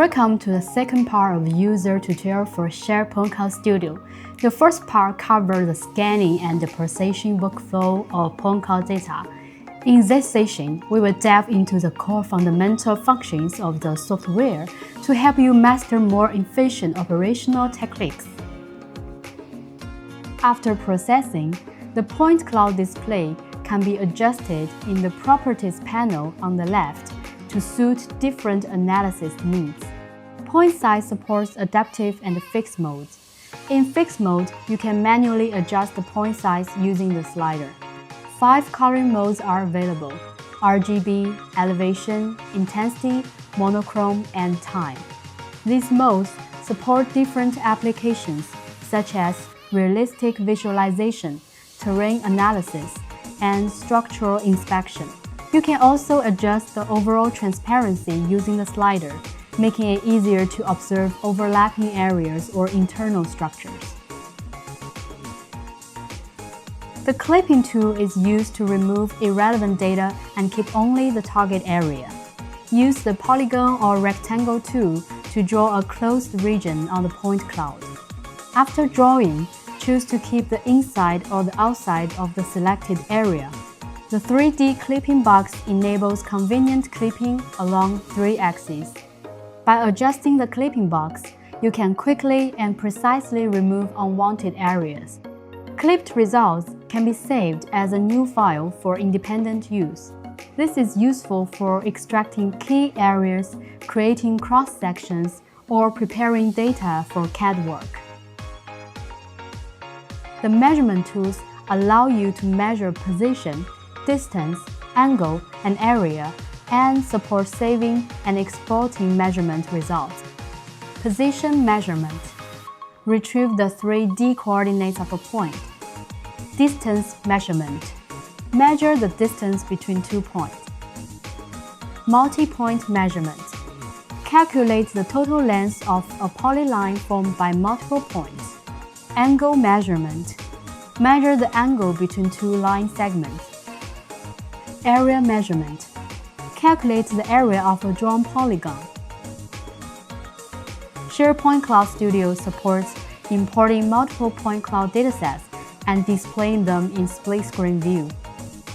Welcome to the second part of the user tutorial for SHARE PointClouds Studio. The first part covers the scanning and the processing workflow of PointCloud data. In this session, we will dive into the core fundamental functions of the software to help you master more efficient operational techniques. After processing, the point cloud display can be adjusted in the Properties panel on the left to suit different analysis needs. Point size supports adaptive and fixed modes. In fixed mode, you can manually adjust the point size using the slider. 5 coloring modes are available: RGB, elevation, intensity, monochrome, and time. These modes support different applications such as realistic visualization, terrain analysis, and structural inspection. You can also adjust the overall transparency using the slider, making it easier to observe overlapping areas or internal structures. The clipping tool is used to remove irrelevant data and keep only the target area. Use the Polygon or Rectangle tool to draw a closed region on the point cloud. After drawing, choose to keep the inside or the outside of the selected area. The 3D clipping box enables convenient clipping along 3 axes. By adjusting the clipping box, you can quickly and precisely remove unwanted areas. Clipped results can be saved as a new file for independent use. This is useful for extracting key areas, creating cross-sections, or preparing data for CAD work. The measurement tools allow you to measure position, distance, angle, and area, and support saving and exporting measurement results. Position measurement. Retrieve the 3D coordinates of a point. Distance measurement. Measure the distance between 2 points. Multi-point measurement. Calculate the total length of a polyline formed by multiple points. Angle measurement. Measure the angle between 2 line segments. Area measurement. Calculate the area of a drawn polygon. SHARE PointClouds Studio supports importing multiple point cloud datasets and displaying them in split-screen view.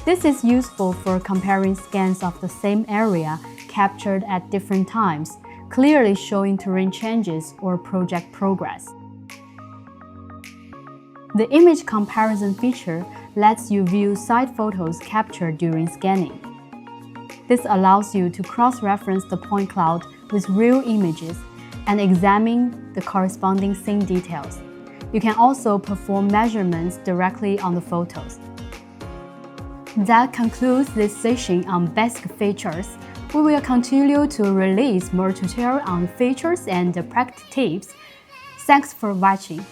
This is useful for comparing scans of the same area captured at different times, clearly showing terrain changes or project progress. The image comparison feature lets you view side photos captured during scanning. This allows you to cross-reference the point cloud with real images and examine the corresponding scene details. You can also perform measurements directly on the photos. That concludes this session on basic features. We will continue to release more tutorials on features and practice tips. Thanks for watching.